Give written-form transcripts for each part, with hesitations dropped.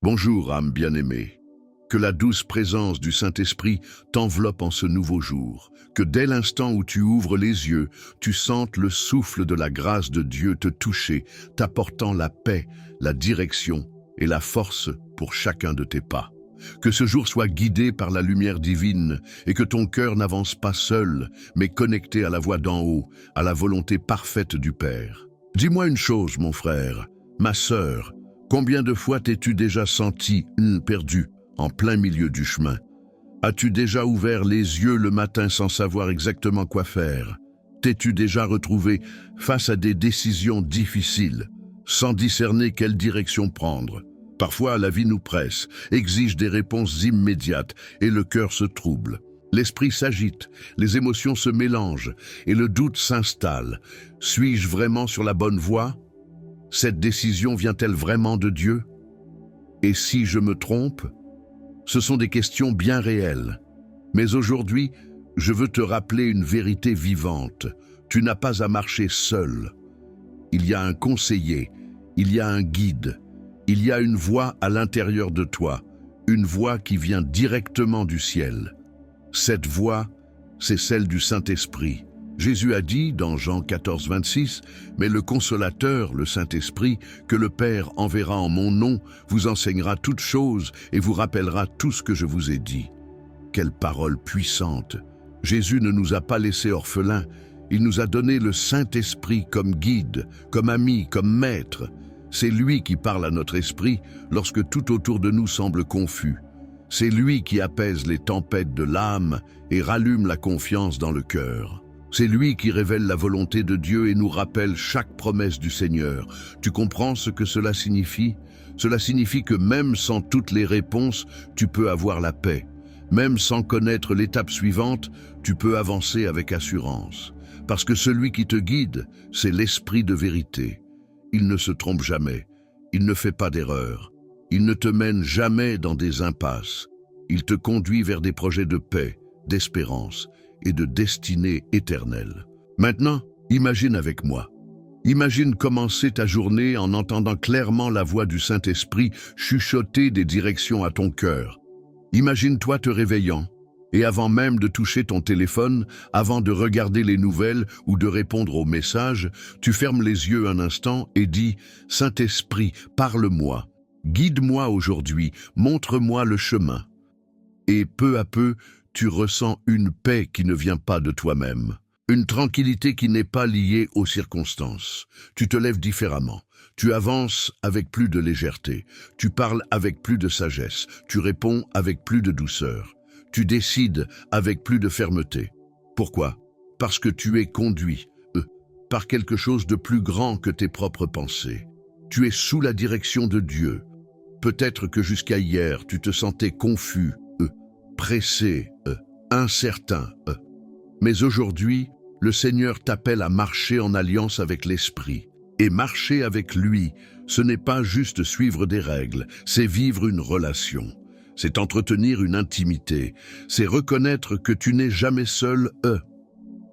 Bonjour, âme bien-aimée. Que la douce présence du Saint-Esprit t'enveloppe en ce nouveau jour. Que dès l'instant où tu ouvres les yeux, tu sentes le souffle de la grâce de Dieu te toucher, t'apportant la paix, la direction et la force pour chacun de tes pas. Que ce jour soit guidé par la lumière divine et que ton cœur n'avance pas seul, mais connecté à la voix d'en haut, à la volonté parfaite du Père. Dis-moi une chose, mon frère, ma sœur, combien de fois t'es-tu déjà senti perdu en plein milieu du chemin? As-tu déjà ouvert les yeux le matin sans savoir exactement quoi faire? T'es-tu déjà retrouvé face à des décisions difficiles, sans discerner quelle direction prendre? Parfois, la vie nous presse, exige des réponses immédiates et le cœur se trouble. L'esprit s'agite, les émotions se mélangent et le doute s'installe. Suis-je vraiment sur la bonne voie? Cette décision vient-elle vraiment de Dieu? Et si je me trompe? Ce sont des questions bien réelles. Mais aujourd'hui, je veux te rappeler une vérité vivante. Tu n'as pas à marcher seul. Il y a un conseiller, il y a un guide, il y a une voix à l'intérieur de toi, une voix qui vient directement du ciel. Cette voix, c'est celle du Saint-Esprit. Jésus a dit dans Jean 14, 26, « Mais le Consolateur, le Saint-Esprit, que le Père enverra en mon nom, vous enseignera toutes choses et vous rappellera tout ce que je vous ai dit. » Quelle parole puissante! Jésus ne nous a pas laissés orphelins, il nous a donné le Saint-Esprit comme guide, comme ami, comme maître. C'est lui qui parle à notre esprit lorsque tout autour de nous semble confus. C'est lui qui apaise les tempêtes de l'âme et rallume la confiance dans le cœur. C'est lui qui révèle la volonté de Dieu et nous rappelle chaque promesse du Seigneur. Tu comprends ce que cela signifie? Cela signifie que même sans toutes les réponses, tu peux avoir la paix. Même sans connaître l'étape suivante, tu peux avancer avec assurance. Parce que celui qui te guide, c'est l'Esprit de vérité. Il ne se trompe jamais, il ne fait pas d'erreur, il ne te mène jamais dans des impasses. Il te conduit vers des projets de paix, d'espérance et de destinée éternelle. Maintenant, imagine avec moi. Imagine commencer ta journée en entendant clairement la voix du Saint-Esprit chuchoter des directions à ton cœur. Imagine-toi te réveillant, et avant même de toucher ton téléphone, avant de regarder les nouvelles ou de répondre aux messages, tu fermes les yeux un instant et dis « Saint-Esprit, parle-moi, guide-moi aujourd'hui, montre-moi le chemin. » Et peu à peu, tu ressens une paix qui ne vient pas de toi-même, une tranquillité qui n'est pas liée aux circonstances. Tu te lèves différemment. Tu avances avec plus de légèreté, tu parles avec plus de sagesse, tu réponds avec plus de douceur, tu décides avec plus de fermeté. Pourquoi? Parce que tu es conduit par quelque chose de plus grand que tes propres pensées. Tu es sous la direction de Dieu. Peut-être que jusqu'à hier, tu te sentais confus, pressé, incertain. Mais aujourd'hui, le Seigneur t'appelle à marcher en alliance avec l'Esprit. Et marcher avec lui, ce n'est pas juste suivre des règles, c'est vivre une relation. C'est entretenir une intimité, c'est reconnaître que tu n'es jamais seul,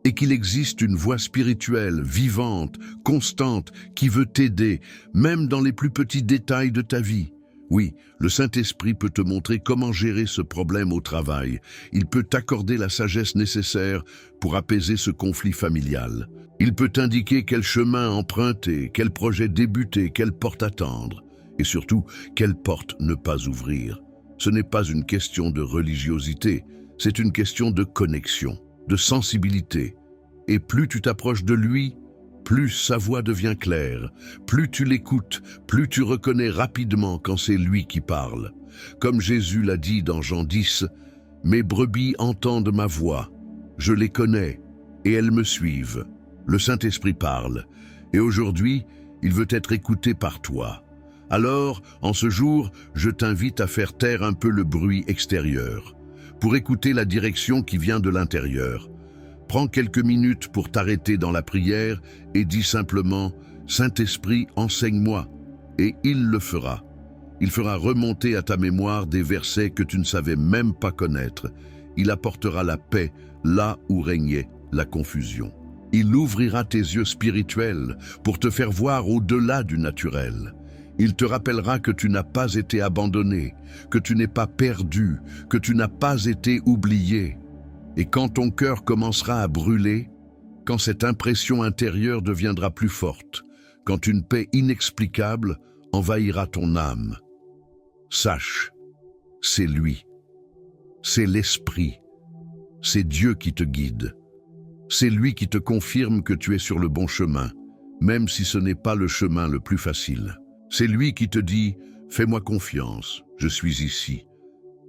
et qu'il existe une voix spirituelle, vivante, constante, qui veut t'aider, même dans les plus petits détails de ta vie. Oui, le Saint-Esprit peut te montrer comment gérer ce problème au travail. Il peut t'accorder la sagesse nécessaire pour apaiser ce conflit familial. Il peut t'indiquer quel chemin emprunter, quel projet débuter, quelle porte attendre, et surtout, quelle porte ne pas ouvrir. Ce n'est pas une question de religiosité, c'est une question de connexion, de sensibilité. Et plus tu t'approches de lui, plus sa voix devient claire, plus tu l'écoutes, plus tu reconnais rapidement quand c'est lui qui parle. Comme Jésus l'a dit dans Jean 10, « Mes brebis entendent ma voix, je les connais, et elles me suivent. » Le Saint-Esprit parle, et aujourd'hui, il veut être écouté par toi. Alors, en ce jour, je t'invite à faire taire un peu le bruit extérieur, pour écouter la direction qui vient de l'intérieur. Prends quelques minutes pour t'arrêter dans la prière et dis simplement « Saint-Esprit, enseigne-moi » et il le fera. Il fera remonter à ta mémoire des versets que tu ne savais même pas connaître. Il apportera la paix là où régnait la confusion. Il ouvrira tes yeux spirituels pour te faire voir au-delà du naturel. Il te rappellera que tu n'as pas été abandonné, que tu n'es pas perdu, que tu n'as pas été oublié. Et quand ton cœur commencera à brûler, quand cette impression intérieure deviendra plus forte, quand une paix inexplicable envahira ton âme, sache, c'est lui, c'est l'Esprit, c'est Dieu qui te guide. C'est lui qui te confirme que tu es sur le bon chemin, même si ce n'est pas le chemin le plus facile. C'est lui qui te dit « Fais-moi confiance, je suis ici ».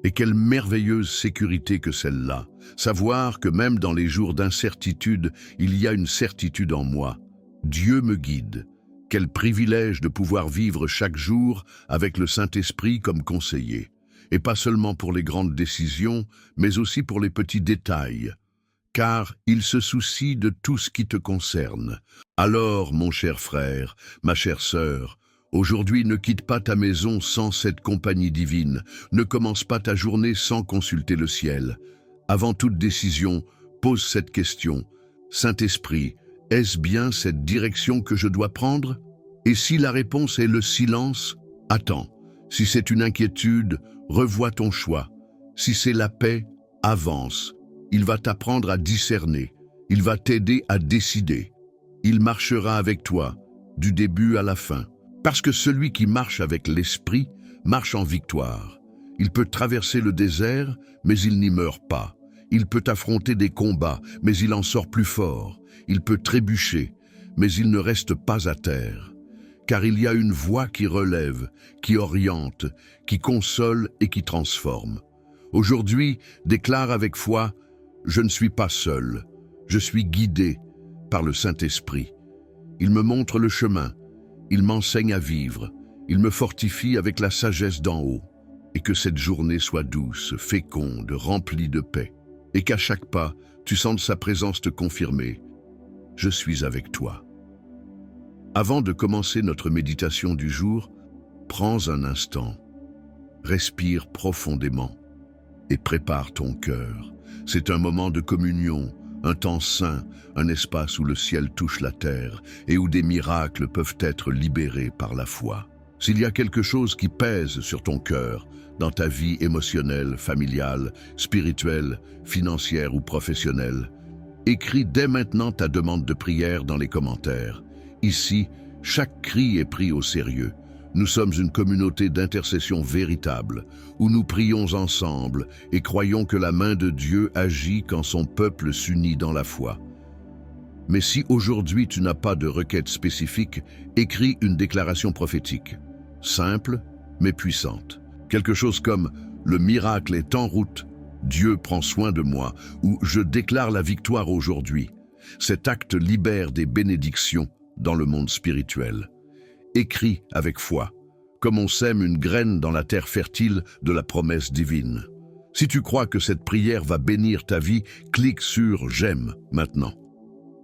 Et quelle merveilleuse sécurité que celle-là, savoir que même dans les jours d'incertitude, il y a une certitude en moi. Dieu me guide. Quel privilège de pouvoir vivre chaque jour avec le Saint-Esprit comme conseiller. Et pas seulement pour les grandes décisions, mais aussi pour les petits détails. Car il se soucie de tout ce qui te concerne. Alors, mon cher frère, ma chère sœur, aujourd'hui, ne quitte pas ta maison sans cette compagnie divine. Ne commence pas ta journée sans consulter le ciel. Avant toute décision, pose cette question. Saint-Esprit, est-ce bien cette direction que je dois prendre? Et si la réponse est le silence, attends. Si c'est une inquiétude, revois ton choix. Si c'est la paix, avance. Il va t'apprendre à discerner. Il va t'aider à décider. Il marchera avec toi, du début à la fin. Parce que celui qui marche avec l'Esprit marche en victoire. Il peut traverser le désert, mais il n'y meurt pas. Il peut affronter des combats, mais il en sort plus fort. Il peut trébucher, mais il ne reste pas à terre. Car il y a une voix qui relève, qui oriente, qui console et qui transforme. Aujourd'hui, déclare avec foi, « Je ne suis pas seul, je suis guidé par le Saint-Esprit. Il me montre le chemin. Il m'enseigne à vivre, il me fortifie avec la sagesse d'en haut, et que cette journée soit douce, féconde, remplie de paix, et qu'à chaque pas, tu sentes sa présence te confirmer. Je suis avec toi. Avant de commencer notre méditation du jour, prends un instant, respire profondément et prépare ton cœur. C'est un moment de communion, un temps saint, un espace où le ciel touche la terre et où des miracles peuvent être libérés par la foi. S'il y a quelque chose qui pèse sur ton cœur, dans ta vie émotionnelle, familiale, spirituelle, financière ou professionnelle, écris dès maintenant ta demande de prière dans les commentaires. Ici, chaque cri est pris au sérieux. Nous sommes une communauté d'intercession véritable, où nous prions ensemble et croyons que la main de Dieu agit quand son peuple s'unit dans la foi. Mais si aujourd'hui tu n'as pas de requête spécifique, écris une déclaration prophétique, simple mais puissante. Quelque chose comme « Le miracle est en route, Dieu prend soin de moi » ou « Je déclare la victoire aujourd'hui ». Cet acte libère des bénédictions dans le monde spirituel. Écris avec foi, comme on sème une graine dans la terre fertile de la promesse divine. Si tu crois que cette prière va bénir ta vie, clique sur « J'aime » maintenant.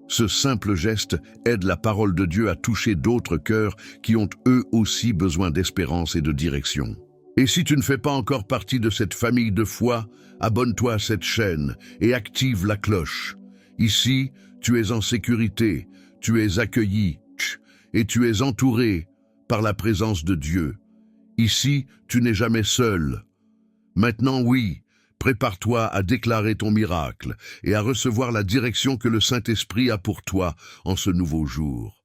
Ce simple geste aide la parole de Dieu à toucher d'autres cœurs qui ont eux aussi besoin d'espérance et de direction. Et si tu ne fais pas encore partie de cette famille de foi, abonne-toi à cette chaîne et active la cloche. Ici, tu es en sécurité, tu es accueilli et tu es entouré par la présence de Dieu. Ici, tu n'es jamais seul. Maintenant, oui, prépare-toi à déclarer ton miracle et à recevoir la direction que le Saint-Esprit a pour toi en ce nouveau jour.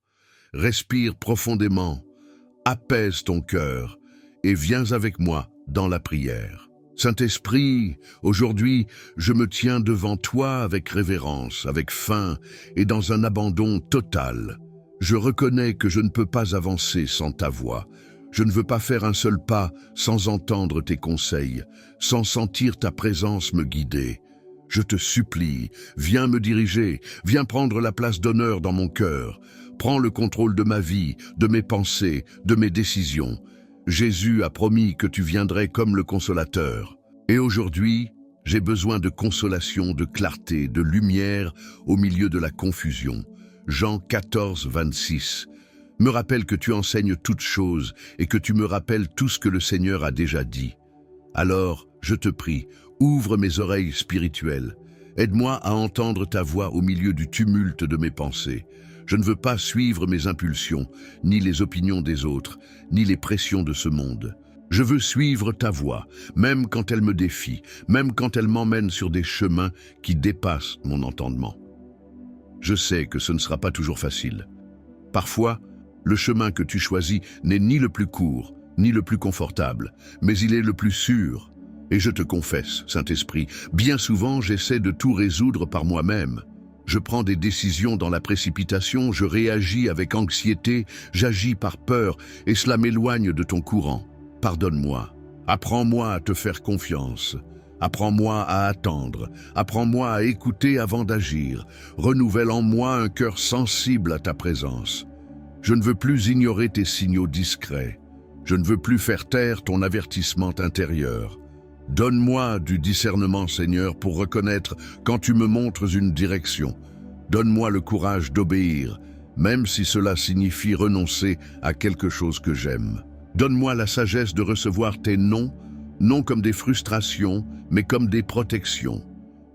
Respire profondément, apaise ton cœur et viens avec moi dans la prière. Saint-Esprit, aujourd'hui, je me tiens devant toi avec révérence, avec faim et dans un abandon total. Je reconnais que je ne peux pas avancer sans ta voix. Je ne veux pas faire un seul pas sans entendre tes conseils, sans sentir ta présence me guider. Je te supplie, viens me diriger, viens prendre la place d'honneur dans mon cœur. Prends le contrôle de ma vie, de mes pensées, de mes décisions. Jésus a promis que tu viendrais comme le consolateur. Et aujourd'hui, j'ai besoin de consolation, de clarté, de lumière au milieu de la confusion. Jean 14, 26. Me rappelle que tu enseignes toutes choses et que tu me rappelles tout ce que le Seigneur a déjà dit. Alors, je te prie, ouvre mes oreilles spirituelles. Aide-moi à entendre ta voix au milieu du tumulte de mes pensées. Je ne veux pas suivre mes impulsions, ni les opinions des autres, ni les pressions de ce monde. Je veux suivre ta voie, même quand elle me défie, même quand elle m'emmène sur des chemins qui dépassent mon entendement. Je sais que ce ne sera pas toujours facile. Parfois, le chemin que tu choisis n'est ni le plus court, ni le plus confortable, mais il est le plus sûr. Et je te confesse, Saint-Esprit, bien souvent j'essaie de tout résoudre par moi-même. Je prends des décisions dans la précipitation, je réagis avec anxiété, j'agis par peur, et cela m'éloigne de ton courant. Pardonne-moi, apprends-moi à te faire confiance. Apprends-moi à attendre, apprends-moi à écouter avant d'agir. Renouvelle en moi un cœur sensible à ta présence. Je ne veux plus ignorer tes signaux discrets. Je ne veux plus faire taire ton avertissement intérieur. Donne-moi du discernement, Seigneur, pour reconnaître quand tu me montres une direction. Donne-moi le courage d'obéir, même si cela signifie renoncer à quelque chose que j'aime. Donne-moi la sagesse de recevoir tes non, non comme des frustrations, mais comme des protections.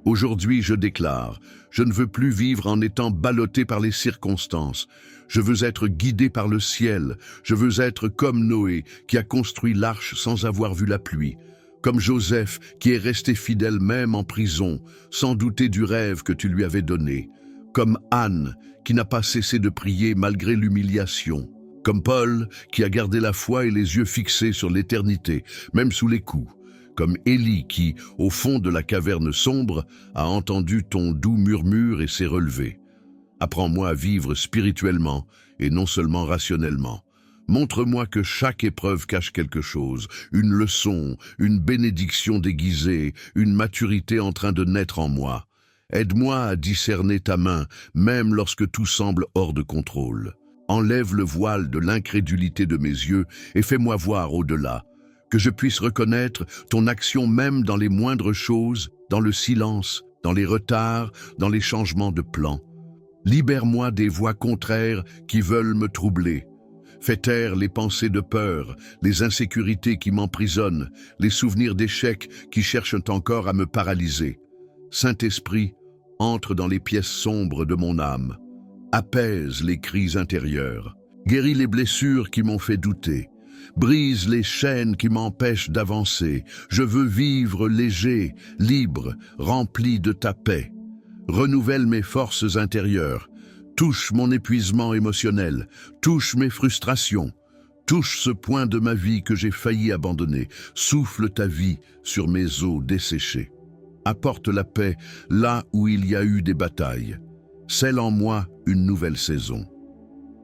Aujourd'hui, je déclare, je ne veux plus vivre en étant ballotté par les circonstances. Je veux être guidé par le ciel. Je veux être comme Noé, qui a construit l'arche sans avoir vu la pluie. Comme Joseph, qui est resté fidèle même en prison, sans douter du rêve que tu lui avais donné. Comme Anne, qui n'a pas cessé de prier malgré l'humiliation. Comme Paul, qui a gardé la foi et les yeux fixés sur l'éternité, même sous les coups. Comme Élie qui, au fond de la caverne sombre, a entendu ton doux murmure et s'est relevé. Apprends-moi à vivre spirituellement et non seulement rationnellement. Montre-moi que chaque épreuve cache quelque chose, une leçon, une bénédiction déguisée, une maturité en train de naître en moi. Aide-moi à discerner ta main, même lorsque tout semble hors de contrôle. Enlève le voile de l'incrédulité de mes yeux et fais-moi voir au-delà. Que je puisse reconnaître ton action même dans les moindres choses, dans le silence, dans les retards, dans les changements de plan. Libère-moi des voix contraires qui veulent me troubler. Fais taire les pensées de peur, les insécurités qui m'emprisonnent, les souvenirs d'échecs qui cherchent encore à me paralyser. Saint-Esprit, entre dans les pièces sombres de mon âme. Apaise les cris intérieurs. Guéris les blessures qui m'ont fait douter. Brise les chaînes qui m'empêchent d'avancer. Je veux vivre léger, libre, rempli de ta paix. Renouvelle mes forces intérieures. Touche mon épuisement émotionnel. Touche mes frustrations. Touche ce point de ma vie que j'ai failli abandonner. Souffle ta vie sur mes os desséchés. Apporte la paix là où il y a eu des batailles. Scelle en moi une nouvelle saison.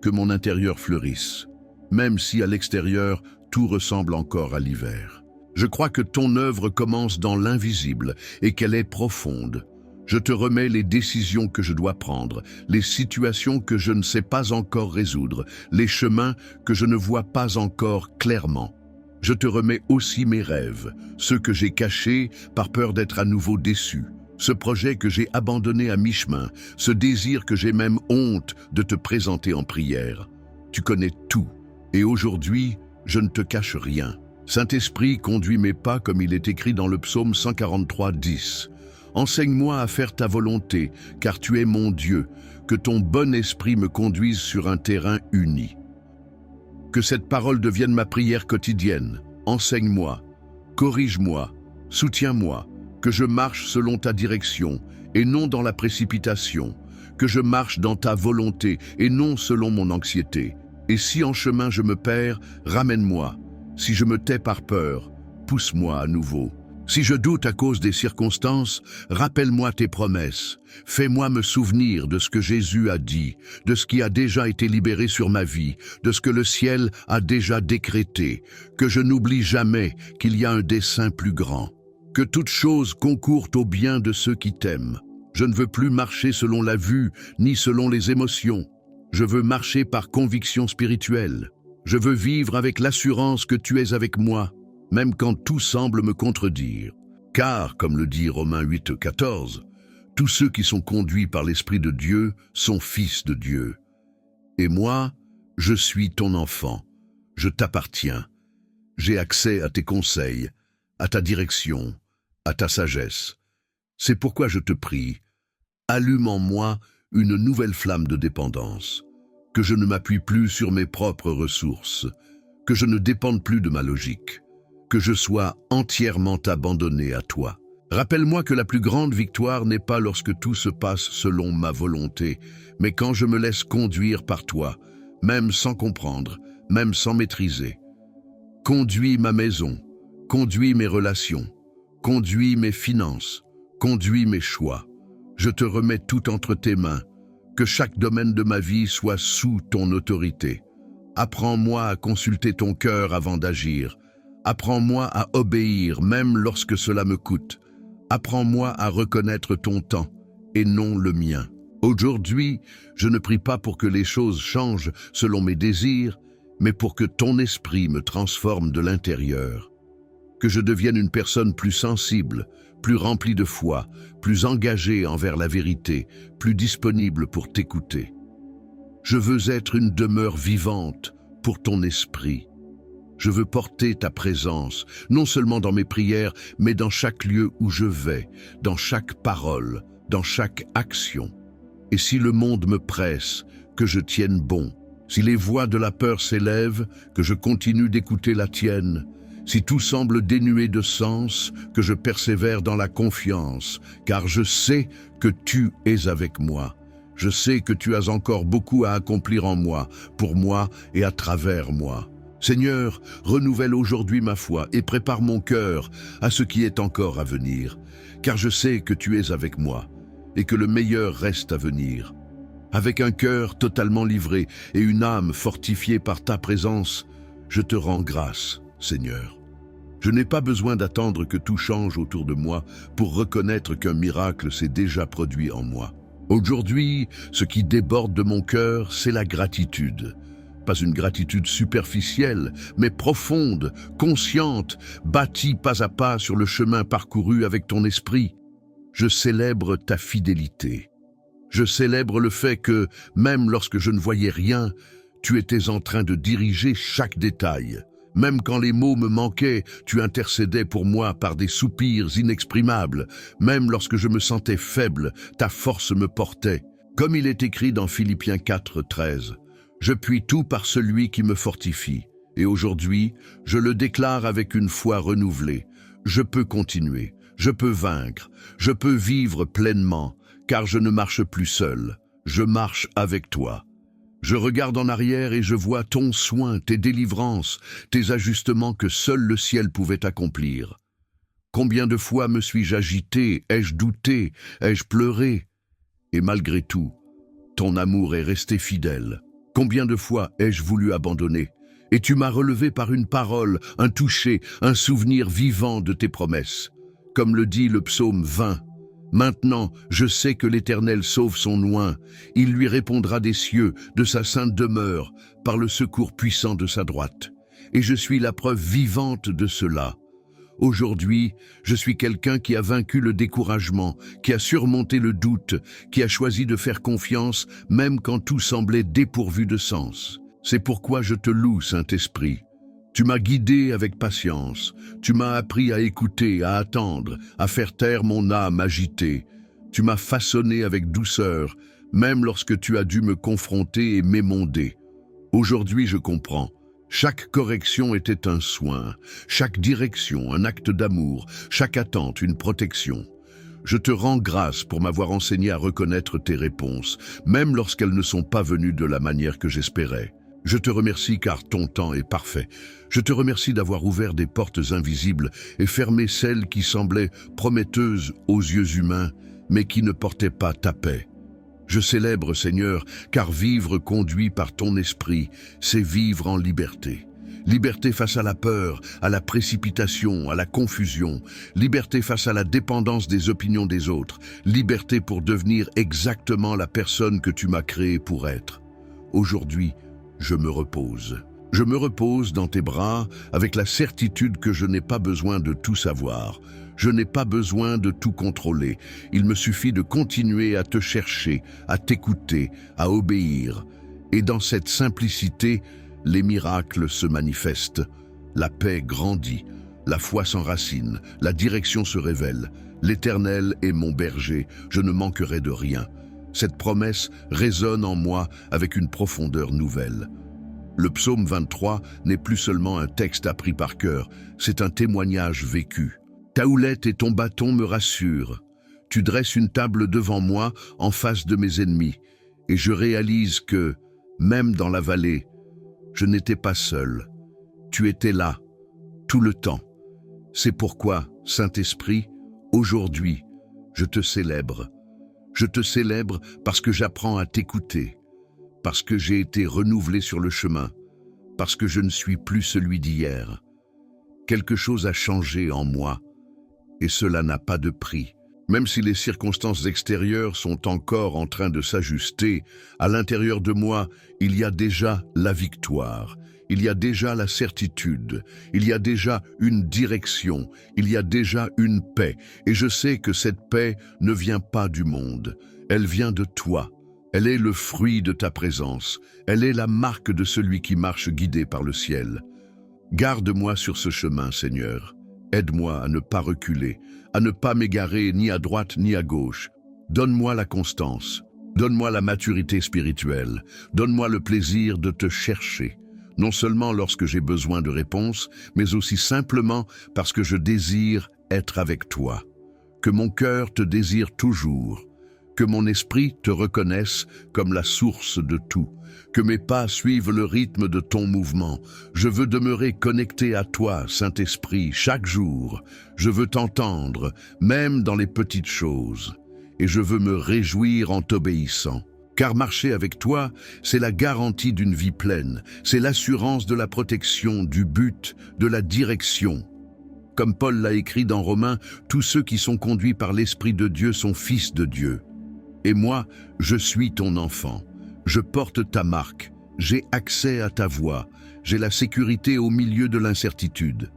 Que mon intérieur fleurisse, même si à l'extérieur, tout ressemble encore à l'hiver. Je crois que ton œuvre commence dans l'invisible et qu'elle est profonde. Je te remets les décisions que je dois prendre, les situations que je ne sais pas encore résoudre, les chemins que je ne vois pas encore clairement. Je te remets aussi mes rêves, ceux que j'ai cachés par peur d'être à nouveau déçu. Ce projet que j'ai abandonné à mi-chemin, ce désir que j'ai même honte de te présenter en prière. Tu connais tout, et aujourd'hui, je ne te cache rien. Saint-Esprit, conduis mes pas comme il est écrit dans le psaume 143, 10. Enseigne-moi à faire ta volonté, car tu es mon Dieu, que ton bon esprit me conduise sur un terrain uni. Que cette parole devienne ma prière quotidienne. Enseigne-moi, corrige-moi, soutiens-moi, que je marche selon ta direction et non dans la précipitation, que je marche dans ta volonté et non selon mon anxiété. Et si en chemin je me perds, ramène-moi. Si je me tais par peur, pousse-moi à nouveau. Si je doute à cause des circonstances, rappelle-moi tes promesses. Fais-moi me souvenir de ce que Jésus a dit, de ce qui a déjà été libéré sur ma vie, de ce que le ciel a déjà décrété, que je n'oublie jamais qu'il y a un dessein plus grand. Que toute chose concourt au bien de ceux qui t'aiment. Je ne veux plus marcher selon la vue, ni selon les émotions. Je veux marcher par conviction spirituelle. Je veux vivre avec l'assurance que tu es avec moi, même quand tout semble me contredire. Car, comme le dit Romains 8, 14, tous ceux qui sont conduits par l'Esprit de Dieu sont fils de Dieu. Et moi, je suis ton enfant. Je t'appartiens. J'ai accès à tes conseils, à ta direction, à ta sagesse. C'est pourquoi je te prie, allume en moi une nouvelle flamme de dépendance, que je ne m'appuie plus sur mes propres ressources, que je ne dépende plus de ma logique, que je sois entièrement abandonné à toi. Rappelle-moi que la plus grande victoire n'est pas lorsque tout se passe selon ma volonté, mais quand je me laisse conduire par toi, même sans comprendre, même sans maîtriser. Conduis ma maison, conduis mes relations, conduis mes finances, conduis mes choix. Je te remets tout entre tes mains, que chaque domaine de ma vie soit sous ton autorité. Apprends-moi à consulter ton cœur avant d'agir. Apprends-moi à obéir même lorsque cela me coûte. Apprends-moi à reconnaître ton temps et non le mien. Aujourd'hui, je ne prie pas pour que les choses changent selon mes désirs, mais pour que ton esprit me transforme de l'intérieur. Que je devienne une personne plus sensible, plus remplie de foi, plus engagée envers la vérité, plus disponible pour t'écouter. Je veux être une demeure vivante pour ton esprit. Je veux porter ta présence, non seulement dans mes prières, mais dans chaque lieu où je vais, dans chaque parole, dans chaque action. Et si le monde me presse, que je tienne bon. Si les voix de la peur s'élèvent, que je continue d'écouter la tienne. Si tout semble dénué de sens, que je persévère dans la confiance, car je sais que tu es avec moi. Je sais que tu as encore beaucoup à accomplir en moi, pour moi et à travers moi. Seigneur, renouvelle aujourd'hui ma foi et prépare mon cœur à ce qui est encore à venir, car je sais que tu es avec moi et que le meilleur reste à venir. Avec un cœur totalement livré et une âme fortifiée par ta présence, je te rends grâce, Seigneur. Je n'ai pas besoin d'attendre que tout change autour de moi pour reconnaître qu'un miracle s'est déjà produit en moi. Aujourd'hui, ce qui déborde de mon cœur, c'est la gratitude. Pas une gratitude superficielle, mais profonde, consciente, bâtie pas à pas sur le chemin parcouru avec ton esprit. Je célèbre ta fidélité. Je célèbre le fait que, même lorsque je ne voyais rien, tu étais en train de diriger chaque détail. Même quand les mots me manquaient, tu intercédais pour moi par des soupirs inexprimables. Même lorsque je me sentais faible, ta force me portait. Comme il est écrit dans Philippiens 4, 13. Je puis tout par celui qui me fortifie. Et aujourd'hui, je le déclare avec une foi renouvelée. Je peux continuer, je peux vaincre, je peux vivre pleinement, car je ne marche plus seul, je marche avec toi. Je regarde en arrière et je vois ton soin, tes délivrances, tes ajustements que seul le ciel pouvait accomplir. Combien de fois me suis-je agité, ai-je douté, ai-je pleuré? Et malgré tout, ton amour est resté fidèle. Combien de fois ai-je voulu abandonner? Et tu m'as relevé par une parole, un toucher, un souvenir vivant de tes promesses. Comme le dit le psaume 20, « Maintenant, je sais que l'Éternel sauve son oint. Il lui répondra des cieux, de sa sainte demeure, par le secours puissant de sa droite. Et je suis la preuve vivante de cela. Aujourd'hui, je suis quelqu'un qui a vaincu le découragement, qui a surmonté le doute, qui a choisi de faire confiance, même quand tout semblait dépourvu de sens. C'est pourquoi je te loue, Saint-Esprit. Tu m'as guidé avec patience, tu m'as appris à écouter, à attendre, à faire taire mon âme agitée. Tu m'as façonné avec douceur, même lorsque tu as dû me confronter et m'émonder. Aujourd'hui, je comprends. Chaque correction était un soin, chaque direction un acte d'amour, chaque attente une protection. Je te rends grâce pour m'avoir enseigné à reconnaître tes réponses, même lorsqu'elles ne sont pas venues de la manière que j'espérais. Je te remercie car ton temps est parfait. Je te remercie d'avoir ouvert des portes invisibles et fermé celles qui semblaient prometteuses aux yeux humains, mais qui ne portaient pas ta paix. Je célèbre, Seigneur, car vivre conduit par ton esprit, c'est vivre en liberté. Liberté face à la peur, à la précipitation, à la confusion. Liberté face à la dépendance des opinions des autres. Liberté pour devenir exactement la personne que tu m'as créée pour être. Aujourd'hui, je me repose. Je me repose dans tes bras avec la certitude que je n'ai pas besoin de tout savoir. Je n'ai pas besoin de tout contrôler. Il me suffit de continuer à te chercher, à t'écouter, à obéir. Et dans cette simplicité, les miracles se manifestent. La paix grandit, la foi s'enracine, la direction se révèle. L'Éternel est mon berger, je ne manquerai de rien. Cette promesse résonne en moi avec une profondeur nouvelle. Le psaume 23 n'est plus seulement un texte appris par cœur, c'est un témoignage vécu. Ta houlette et ton bâton me rassurent. Tu dresses une table devant moi en face de mes ennemis, et je réalise que, même dans la vallée, je n'étais pas seul. Tu étais là, tout le temps. C'est pourquoi, Saint-Esprit, aujourd'hui, je te célèbre. Je te célèbre parce que j'apprends à t'écouter, parce que j'ai été renouvelé sur le chemin, parce que je ne suis plus celui d'hier. Quelque chose a changé en moi, et cela n'a pas de prix. Même si les circonstances extérieures sont encore en train de s'ajuster, à l'intérieur de moi, il y a déjà la victoire, il y a déjà la certitude, il y a déjà une direction, il y a déjà une paix. Et je sais que cette paix ne vient pas du monde, elle vient de toi. Elle est le fruit de ta présence, elle est la marque de celui qui marche guidé par le ciel. Garde-moi sur ce chemin, Seigneur. Aide-moi à ne pas reculer, à ne pas m'égarer ni à droite ni à gauche. Donne-moi la constance, donne-moi la maturité spirituelle, donne-moi le plaisir de te chercher, non seulement lorsque j'ai besoin de réponses, mais aussi simplement parce que je désire être avec toi. Que mon cœur te désire toujours, que mon esprit te reconnaisse comme la source de tout, que mes pas suivent le rythme de ton mouvement. Je veux demeurer connecté à toi, Saint-Esprit, chaque jour. Je veux t'entendre, même dans les petites choses. Et je veux me réjouir en t'obéissant. Car marcher avec toi, c'est la garantie d'une vie pleine. C'est l'assurance de la protection, du but, de la direction. Comme Paul l'a écrit dans Romains, tous ceux qui sont conduits par l'Esprit de Dieu sont fils de Dieu. Et moi, je suis ton enfant. Je porte ta marque. J'ai accès à ta voix. J'ai la sécurité au milieu de l'incertitude.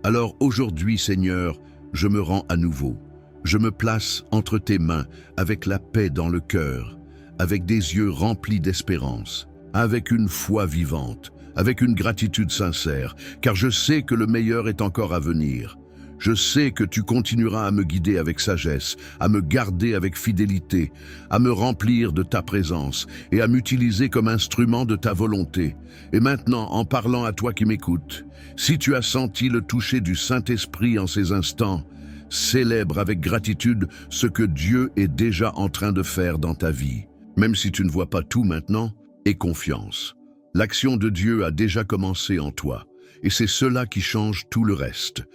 Alors aujourd'hui, Seigneur, je me rends à nouveau. Je me place entre tes mains, avec la paix dans le cœur, avec des yeux remplis d'espérance, avec une foi vivante, avec une gratitude sincère, car je sais que le meilleur est encore à venir. Je sais que tu continueras à me guider avec sagesse, à me garder avec fidélité, à me remplir de ta présence et à m'utiliser comme instrument de ta volonté. Et maintenant, en parlant à toi qui m'écoutes, si tu as senti le toucher du Saint-Esprit en ces instants, célèbre avec gratitude ce que Dieu est déjà en train de faire dans ta vie. Même si tu ne vois pas tout maintenant, aie confiance. L'action de Dieu a déjà commencé en toi, et c'est cela qui change tout le reste.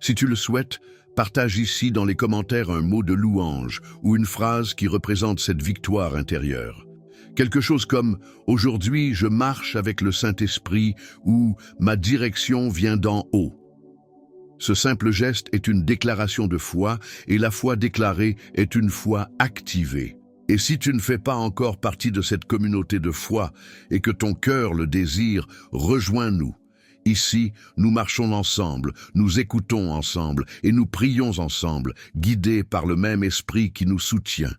Si tu le souhaites, partage ici dans les commentaires un mot de louange ou une phrase qui représente cette victoire intérieure. Quelque chose comme « Aujourd'hui, je marche avec le Saint-Esprit » ou « Ma direction vient d'en haut ». Ce simple geste est une déclaration de foi et la foi déclarée est une foi activée. Et si tu ne fais pas encore partie de cette communauté de foi et que ton cœur le désire, rejoins-nous. Ici, nous marchons ensemble, nous écoutons ensemble et nous prions ensemble, guidés par le même esprit qui nous soutient.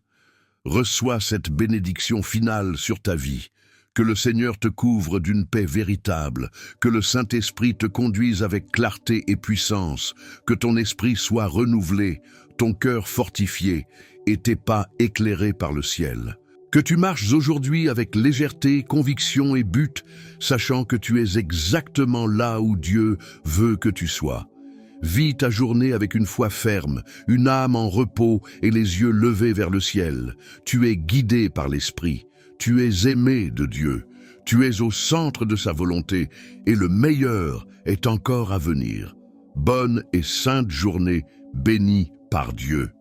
Reçois cette bénédiction finale sur ta vie. Que le Seigneur te couvre d'une paix véritable, que le Saint-Esprit te conduise avec clarté et puissance, que ton esprit soit renouvelé, ton cœur fortifié et tes pas éclairés par le ciel. Que tu marches aujourd'hui avec légèreté, conviction et but, sachant que tu es exactement là où Dieu veut que tu sois. Vis ta journée avec une foi ferme, une âme en repos et les yeux levés vers le ciel. Tu es guidé par l'Esprit, tu es aimé de Dieu, tu es au centre de sa volonté et le meilleur est encore à venir. Bonne et sainte journée, bénie par Dieu.